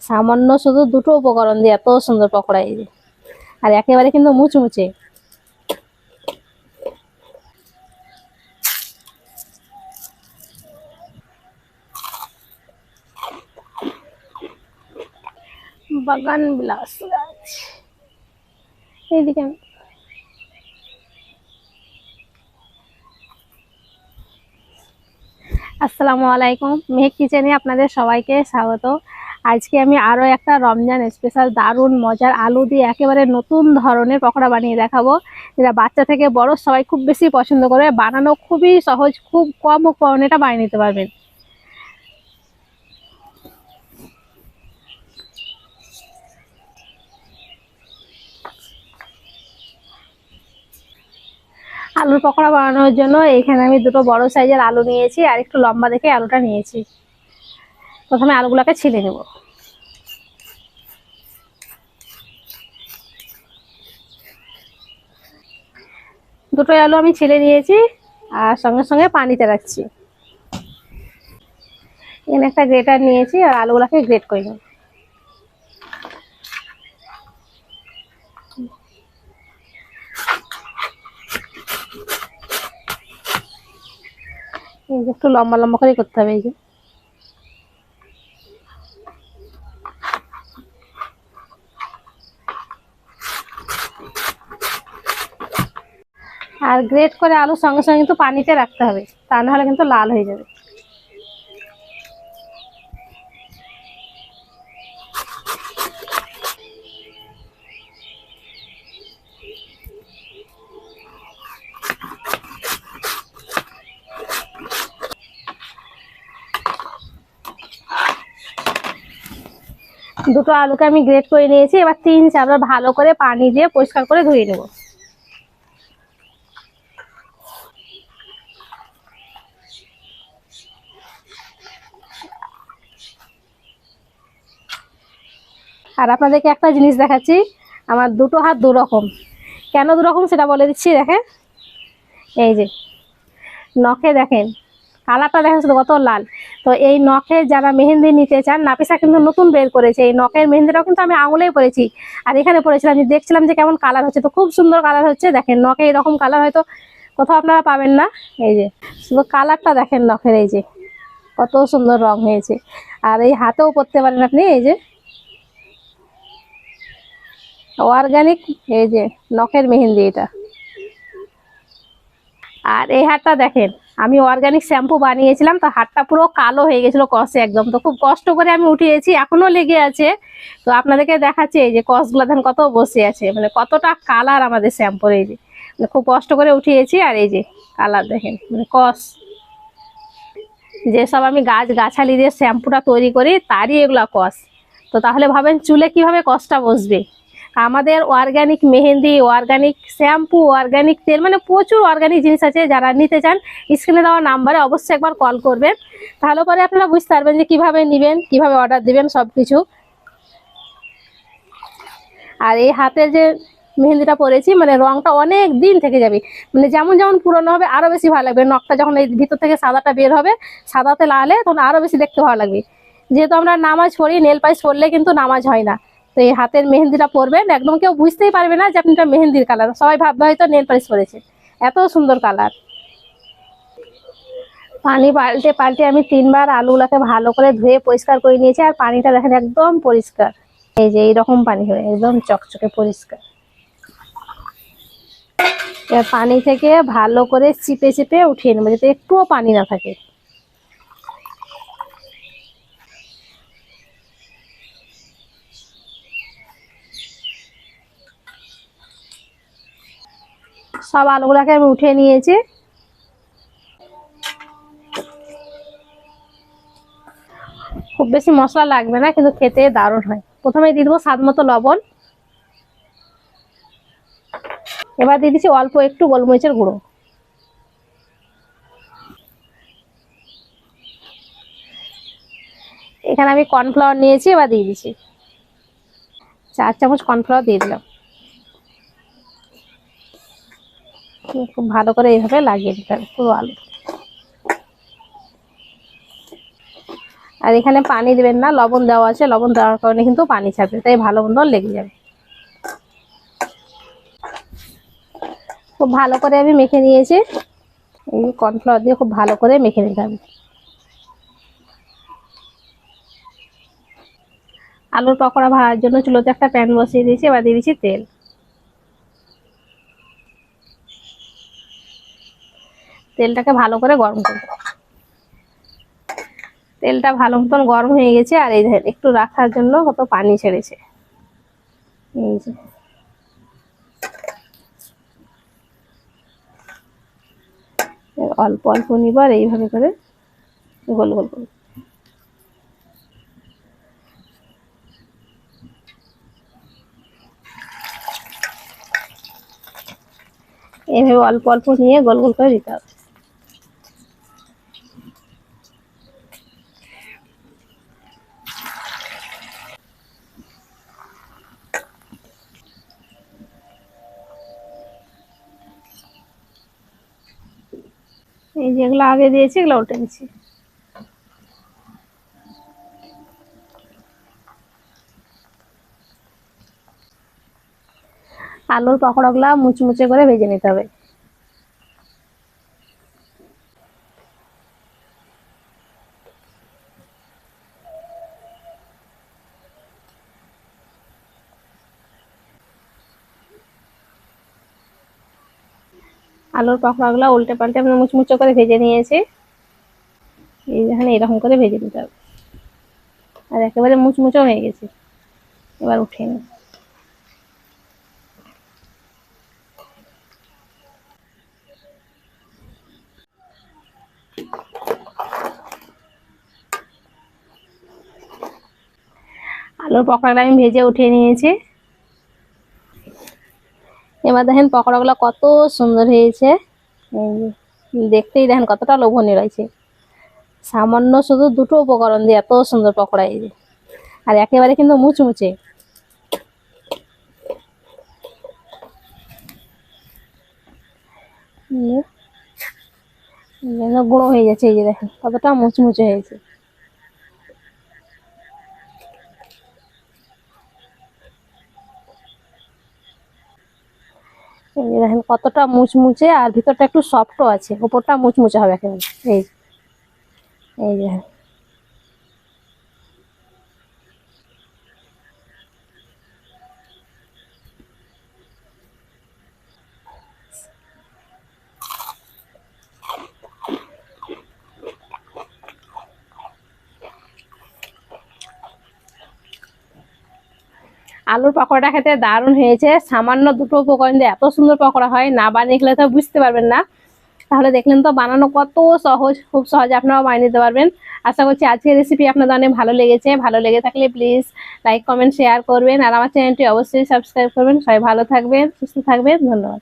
সামান্য শুধু দুটো উপকরণ দিয়ে এত সুন্দর পকোড়া, এই যে, আর একেবারে কিন্তু মুচমুচে। বাগান বিলাস গাছ এইদিকে। আসসালামু আলাইকুম, মেহেক কিচেনে আপনাদের সবাইকে স্বাগত। আজকে আমি আরো একটা রমজান স্পেশাল দারুণ মজার আলু দিয়ে একেবারে নতুন ধরনের পকোড়া বানিয়ে দেখাবো, যেটা বাচ্চা থেকে বড় সবাই খুব বেশি পছন্দ করে। বানানো খুবই সহজ, খুব কম উপকরণে এটা বানিয়ে নিতে পারবেন। আলুর পকোড়া বানানোর জন্য এখানে আমি দুটো বড় সাইজের আলু নিয়েছি, আর একটু লম্বা দেখে আলুটা নিয়েছি। প্রথমে আলুগুলোকে ছিলে নেব। দুটোই আলু আমি ছিলে নিয়েছি, আর সঙ্গে সঙ্গে পানিতে রাখছি। এখানে একটা গ্রেটার নিয়েছি, আর আলুগুলোকে গ্রেট করে নেব। এই যে একটু লম্বা লম্বা করে করতে হবে, এই যে। আর গ্রেট করে আলুর সঙ্গে সঙ্গে কিন্তু পানিতে রাখতে হবে, তা না হলে কিন্তু লাল হয়ে যাবে। দুটো আলুকে আমি গ্রেট করে নিয়েছি, এবার 3-4 বার ভালো করে পানি দিয়ে পরিষ্কার করে ধুয়ে নেব। আর আপনাদেরকে একটা জিনিস দেখাচ্ছি, আমার দুটো হাত দুরকম। কেন দুরকম সেটা বলে দিচ্ছি, দেখেন। এই যে নখে দেখেন কালারটা, দেখেন শুধু কত লাল। তো এই নখে যারা মেহেন্দি নিতে চান, নাফিসা কিন্তু নতুন বের করেছে এই নখের মেহেন্দিটাও, কিন্তু আমি আঙুলেই পরেছি। আর এখানে পরেছিলাম, আমি দেখছিলাম যে কেমন কালার হচ্ছে, তো খুব সুন্দর কালার হচ্ছে। দেখেন নখে এরকম কালার হয়তো কোথাও আপনারা পাবেন না। এই যে শুধু কালারটা দেখেন নখের, এই যে কত সুন্দর রং হয়েছে। আর এই হাতেও পরতে পারেন আপনি, এই যে অর্গানিক, এই যে নখের মেহেন্দি এটা। আর এই হাতটা দেখেন, আমি অর্গানিক শ্যাম্পু বানিয়েছিলাম, তো হাতটা পুরো কালো হয়ে গেছিল কষে একদম। তো খুব কষ্ট করে আমি উঠিয়েছি, এখনো লেগে আছে। তো আপনাদেরকে দেখাচ্ছি, এই যে কষগুলো দেখেন কত বসে আছে, মানে কতটা কালার আমাদের শ্যাম্পুর। এই যে মানে খুব কষ্ট করে উঠিয়েছি, আর এই যে কালার দেখেন, মানে কষ। যেসব আমি গাছালি দিয়ে শ্যাম্পুটা তৈরি করি, তারই এগুলা কষ। তো তাহলে ভাবেন চুলে কিভাবে কষটা বসবে। আমাদের organic mehndi, organic shampoo, organic তেল, মানে প্রচুর অর্গানিক জিনিস আছে। যারা নিতে চান স্ক্রিনে দেওয়া নাম্বারে অবশ্যই একবার কল করবেন, তাহলে পরে আপনারা বুঝতে পারবেন যে কিভাবে নেবেন, কিভাবে অর্ডার দিবেন সবকিছু। আর এই হাতের যে মেহেন্দিটা পরেছি, মানে রংটা অনেক দিন থেকে যাবে, মানে যেমন যেমন পুরনো হবে আরো বেশি ভালো লাগবে। নখটা যখন এই ভিতর থেকে সাদাটা বের হবে, সাদাতে লালে, তখন আরো বেশি দেখতে ভালো লাগবে। যেহেতু আমরা নামাজ পড়ি, নেল পালিশ পরলে কিন্তু নামাজ হয় না। তো এই হাতের মেহেন্দিটা পরবেন, একদম কেউ বুঝতেই পারবে না যে আপনিটা মেহেন্দির কালার, সবাই ভাববে হয়তো নেল পালিশ করেছে। এত সুন্দর কালার। পানি পাল্টে পাল্টে আমি 3 বার আলুগুলাকে ভালো করে ধুয়ে পরিষ্কার করে নিয়েছি। আর পানিটা দেখেন একদম পরিষ্কার, এই যে এইরকম পানি হবে, একদম চকচকে পরিষ্কার। এবার পানি থেকে ভালো করে চিপে চিপে উঠিয়ে নেবো, যাতে একটুও পানি না থাকে। সব আলুগুলাকে আমি উঠিয়ে নিয়েছি। খুব বেশি মশলা লাগবে না, কিন্তু খেতে দারুণ হয়। প্রথমে দিয়ে দেবো স্বাদ মতো লবণ। এবার দিয়ে দিচ্ছি অল্প একটু গোলমরিচের গুঁড়ো। এখানে আমি কর্নফ্লাওয়ার নিয়েছি, এবার দিয়ে দিচ্ছি 4 চামচ কর্নফ্লাওয়ার দিয়ে দিলাম। খুব ভালো করে এইভাবে লাগিয়ে দিতে হবে পুরো আলু। আর এখানে পানি দেবেন না, লবণ দেওয়া আছে, লবণ দেওয়ার কারণে কিন্তু পানি ছাড়বে, তাই ভালো মতো লেগে যাবে। খুব ভালো করে আমি মেখে নিয়েছি। এই কর্নফ্লাওয়ার দিয়ে খুব ভালো করে মেখে নিতে হবে। আলুর পকোড়া ভাজার জন্য চুলোতে একটা প্যান বসিয়ে দিয়েছি, এবার দিয়ে দিচ্ছি তেল। তেলটাকে ভালো করে গরম করব। তেলটা ভালো মতন গরম হয়ে গেছে, আর এই দেখেন একটু রাখার জন্য কত পানি ছেড়েছে। এই যে অল্প অল্প নিব, আর এইভাবে করে গোল গোল করে এইভাবে অল্প অল্প নিয়ে গোল গোল করে দিতে হবে। এই যেগুলো আগে দিয়েছি এগুলো উল্টে দিচ্ছি। আলুর পকোড়াগুলো মুচমুচে করে ভেজে নিতে হবে। আলুর পকোড়াগুলো উল্টে পাল্টে আমরা মুচমুচে করে ভেজে নিয়েছি। এই যেখানে এরকম করে ভেজে নিতে হবে, আর একেবারে মুচমুচে হয়ে গেছে। এবার উঠিয়ে নিই। আলুর পকোড়াটা আমি ভেজে উঠিয়ে নিয়েছি। এবার দেখেন পকোড়াগুলো কত সুন্দর হয়েছে। দেখতেই দেখেন কতটা লোভনীয় রয়েছে। সামান্য শুধু দুটো উপকরণ দিয়ে এত সুন্দর পকোড়া এই যে, আর একেবারে কিন্তু মুচমুচে। গুঁড়ো হয়ে যাচ্ছে, এই যে দেখেন কতটা মুচমুচে হয়েছে। এই যে দেখেন কতটা মুচমুচে, আর ভিতরটা একটু সফটও আছে, উপরটা মুচমুচে হবে একেবারে। এই এই যে আলুর পকোড়াটা খেতে দারুণ হয়েছে। সামান্য দুটো উপকরণ দিয়ে এত সুন্দর পকোড়া হয়, না বানিয়ে খেলে তো বুঝতে পারবেন না। তাহলে দেখলেন তো বানানো কত সহজ, খুব সহজে আপনারাও বানিয়ে নিতে পারবেন। আশা করছি আজকের রেসিপি আপনাদের অনেক ভালো লেগেছে। ভালো লেগে থাকলে প্লিজ লাইক কমেন্ট শেয়ার করবেন, আর আমার চ্যানেলটি অবশ্যই সাবস্ক্রাইব করবেন। সবাই ভালো থাকবেন, সুস্থ থাকবেন, ধন্যবাদ।